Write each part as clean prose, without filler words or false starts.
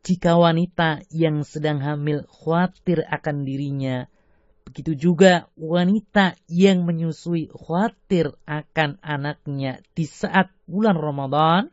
jika wanita yang sedang hamil khawatir akan dirinya, begitu juga wanita yang menyusui khawatir akan anaknya di saat bulan Ramadan.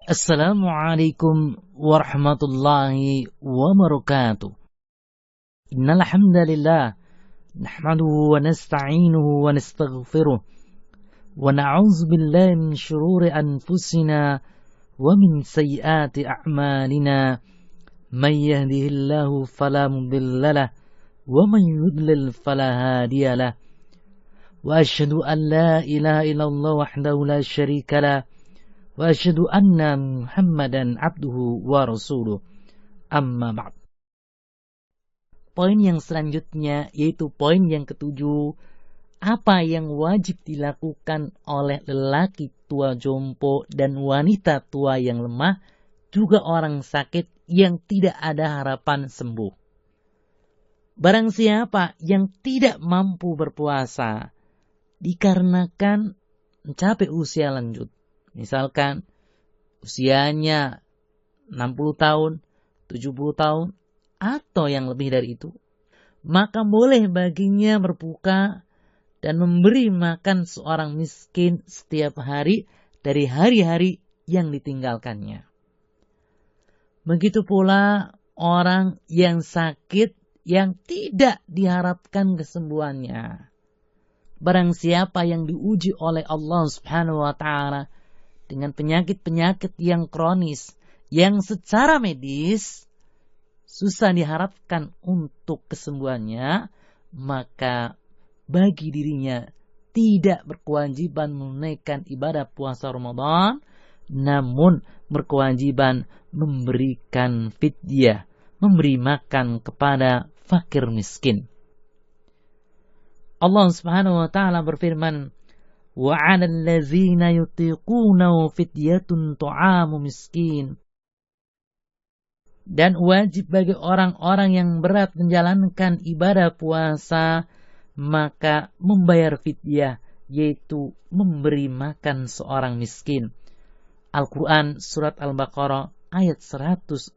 Assalamualaikum warahmatullahi wabarakatuh. Innal hamdalillah nahmaduhu wa nasta'inuhu wa nastaghfiruh wa na'udzu billahi min shururi anfusina wa min sayyiati a'malina. May yahdihillahu fala mudhillalah wa may yudlil fala hadiyalah. Wa asyhadu an la ilaha illallah wahdahu la syarikalah wa asyhadu anna Muhammadan abduhu wa rasuluh. Amma ba'd. Poin yang selanjutnya yaitu poin yang ketujuh, apa yang wajib dilakukan oleh lelaki tua jompo dan wanita tua yang lemah, juga orang sakit yang tidak ada harapan sembuh. Barang siapa yang tidak mampu berpuasa dikarenakan mencapai usia lanjut, misalkan usianya 60 tahun, 70 tahun, atau yang lebih dari itu, maka boleh baginya berbuka dan memberi makan seorang miskin setiap hari dari hari-hari yang ditinggalkannya. Begitu pula orang yang sakit yang tidak diharapkan kesembuhannya. Barang siapa yang diuji oleh Allah Subhanahu wa Ta'ala dengan penyakit-penyakit yang kronis, yang secara medis susah diharapkan untuk kesembuhannya, maka bagi dirinya tidak berkewajiban menunaikan ibadah puasa Ramadan, namun berkewajiban memberikan fidyah, memberi makan kepada fakir miskin. Allah Subhanahu wa Ta'ala berfirman, wa 'alal ladzina yutiqunahu fidyatun ta'amu miskin. Dan wajib bagi orang-orang yang berat menjalankan ibadah puasa, maka membayar fidyah, yaitu memberi makan seorang miskin. Al-Quran Surat Al-Baqarah ayat 184.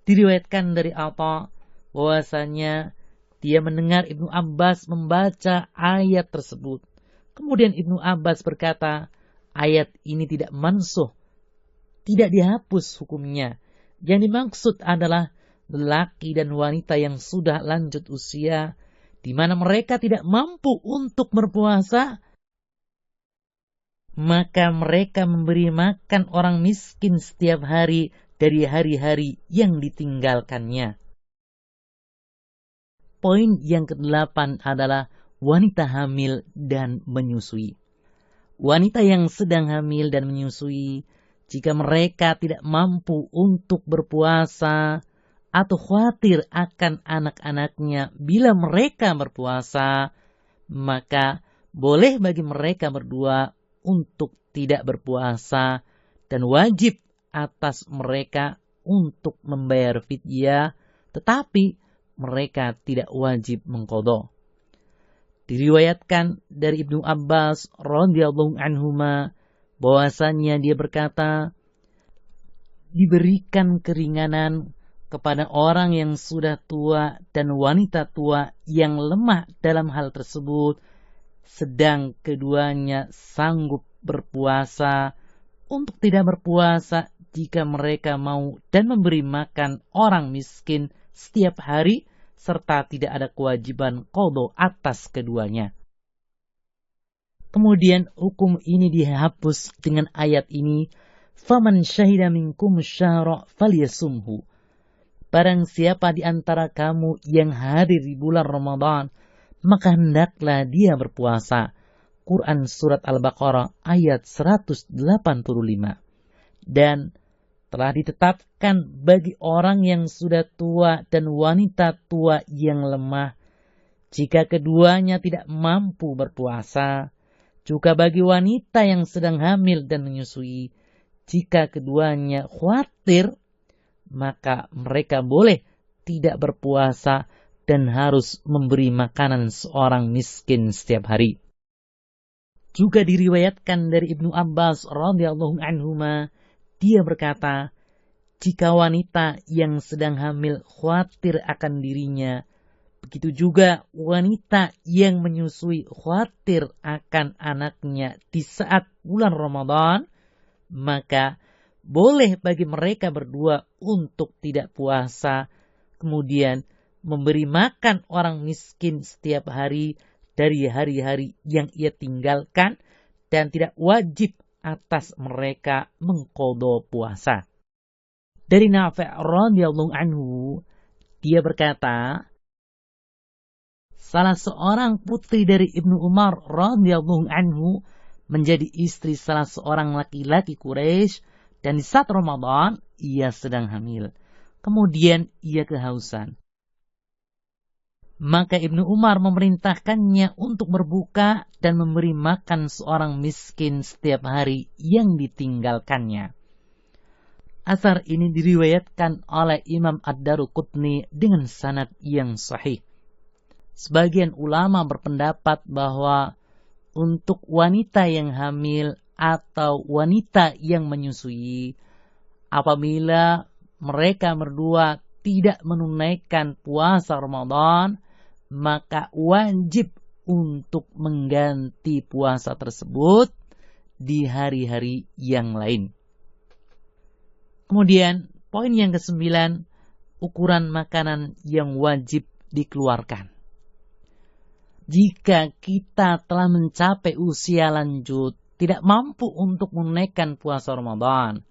Diriwayatkan dari Atha bahwasanya dia mendengar Ibnu Abbas membaca ayat tersebut. Kemudian Ibnu Abbas berkata, ayat ini tidak mansuh, tidak dihapus hukumnya. Yang dimaksud adalah lelaki dan wanita yang sudah lanjut usia, di mana mereka tidak mampu untuk berpuasa, maka mereka memberi makan orang miskin setiap hari dari hari-hari yang ditinggalkannya. Poin yang ke-8 adalah wanita hamil dan menyusui. Wanita yang sedang hamil dan menyusui, jika mereka tidak mampu untuk berpuasa atau khawatir akan anak-anaknya bila mereka berpuasa, maka boleh bagi mereka berdua untuk tidak berpuasa dan wajib atas mereka untuk membayar fidyah, tetapi mereka tidak wajib mengqadha. Diriwayatkan dari Ibnu Abbas radhiyallahu anhuma bahwasanya dia berkata, diberikan keringanan kepada orang yang sudah tua dan wanita tua yang lemah dalam hal tersebut, sedang keduanya sanggup berpuasa untuk tidak berpuasa jika mereka mau dan memberi makan orang miskin setiap hari, serta tidak ada kewajiban qadha atas keduanya. Kemudian hukum ini dihapus dengan ayat ini, faman syahida minkum syahra falyasumhu. Barang siapa di antara kamu yang hadir di bulan Ramadan, maka hendaklah dia berpuasa. Quran Surat Al-Baqarah ayat 185. Dan telah ditetapkan bagi orang yang sudah tua dan wanita tua yang lemah, jika keduanya tidak mampu berpuasa, juga bagi wanita yang sedang hamil dan menyusui, jika keduanya khawatir, maka mereka boleh tidak berpuasa dan harus memberi makanan seorang miskin setiap hari. Juga diriwayatkan dari Ibnu Abbas radhiyallahu anhuma, dia berkata, jika wanita yang sedang hamil khawatir akan dirinya, begitu juga wanita yang menyusui khawatir akan anaknya di saat bulan Ramadan, maka boleh bagi mereka berdua untuk tidak puasa, kemudian memberi makan orang miskin setiap hari dari hari-hari yang ia tinggalkan, dan tidak wajib atas mereka mengqadha puasa. Dari Nafi' radhiyallahu anhu, dia berkata, salah seorang putri dari Ibnu Umar radhiyallahu anhu menjadi istri salah seorang laki-laki Quraisy, dan di saat Ramadan ia sedang hamil. Kemudian ia kehausan. Maka Ibnu Umar memerintahkannya untuk berbuka dan memberi makan seorang miskin setiap hari yang ditinggalkannya. Asar ini diriwayatkan oleh Imam Ad-Daruqutni dengan sanad yang sahih. Sebagian ulama berpendapat bahwa untuk wanita yang hamil atau wanita yang menyusui, apabila mereka berdua tidak menunaikan puasa Ramadan, maka wajib untuk mengganti puasa tersebut di hari-hari yang lain. Kemudian, poin yang ke-9, ukuran makanan yang wajib dikeluarkan. Jika kita telah mencapai usia lanjut, tidak mampu untuk menunaikan puasa Ramadan,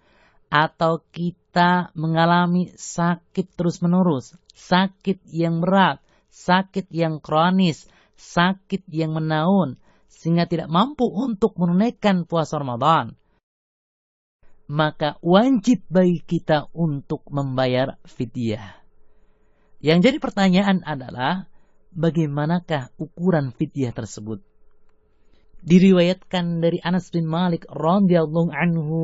atau kita mengalami sakit terus-menerus, sakit yang berat, sakit yang kronis, sakit yang menaun, sehingga tidak mampu untuk menunaikan puasa Ramadan, maka wajib bagi kita untuk membayar fidyah. Yang jadi pertanyaan adalah, bagaimanakah ukuran fidyah tersebut? Diriwayatkan dari Anas bin Malik radhiyallahu anhu,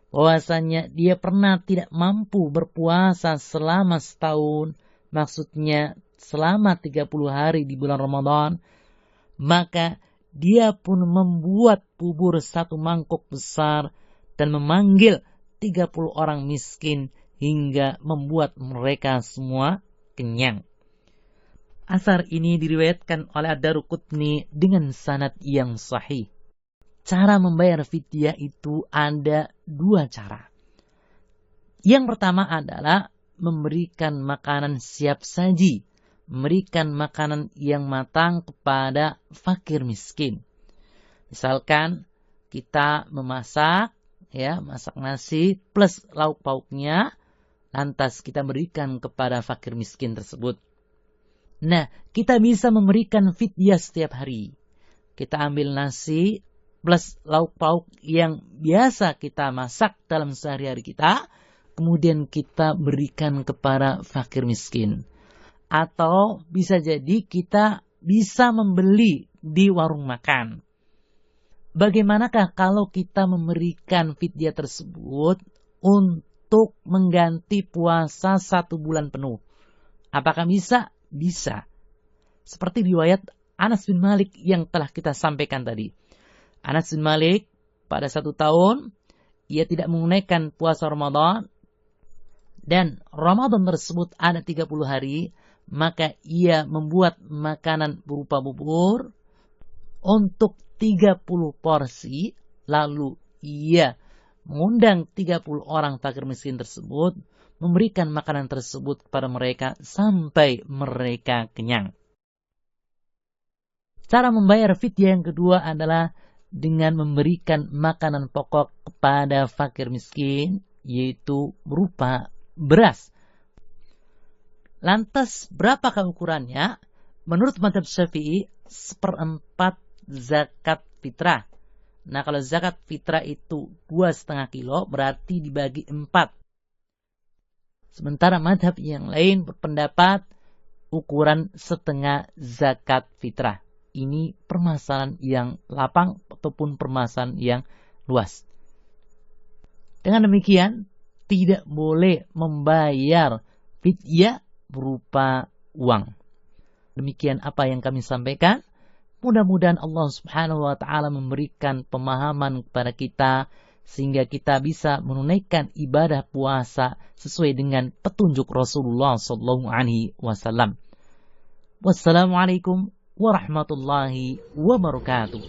bahwasanya dia pernah tidak mampu berpuasa selama setahun, maksudnya selama 30 hari di bulan Ramadan, maka dia pun membuat bubur 1 mangkok besar dan memanggil 30 orang miskin hingga membuat mereka semua kenyang. Asar ini diriwayatkan oleh Ad-Daruqutni dengan sanad yang sahih. Cara membayar fidyah itu ada 2 cara. Yang pertama adalah memberikan makanan siap saji, memberikan makanan yang matang kepada fakir miskin. Misalkan kita memasak, masak nasi plus lauk pauknya, lantas kita berikan kepada fakir miskin tersebut. Nah, kita bisa memberikan fidyah setiap hari. Kita ambil nasi plus lauk pauk yang biasa kita masak dalam sehari-hari kita, kemudian kita berikan kepada fakir miskin. Atau bisa jadi kita bisa membeli di warung makan. Bagaimanakah kalau kita memberikan fidyah tersebut untuk mengganti puasa 1 bulan penuh? Apakah bisa? Bisa. Seperti riwayat Anas bin Malik yang telah kita sampaikan tadi. Anas bin Malik pada 1 tahun ia tidak menunaikan puasa Ramadan, dan Ramadan tersebut ada 30 hari, maka ia membuat makanan berupa bubur untuk 30 porsi, lalu ia mengundang 30 orang fakir miskin tersebut, memberikan makanan tersebut kepada mereka sampai mereka kenyang. Cara membayar fidyah yang kedua adalah dengan memberikan makanan pokok kepada fakir miskin, yaitu berupa beras. Lantas berapakah ukurannya? Menurut mazhab Syafi'i, 1/4 zakat fitrah. Nah, kalau zakat fitrah itu 2,5 kilo, berarti dibagi 4. Sementara madhab yang lain berpendapat ukuran setengah zakat fitrah. Ini permasalahan yang lapang ataupun permasalahan yang luas. Dengan demikian, tidak boleh membayar fidyah berupa uang. Demikian apa yang kami sampaikan. Mudah-mudahan Allah Subhanahu wa taala memberikan pemahaman kepada kita sehingga kita bisa menunaikan ibadah puasa sesuai dengan petunjuk Rasulullah sallallahu alaihi wasallam. Wassalamualaikum warahmatullahi wabarakatuh.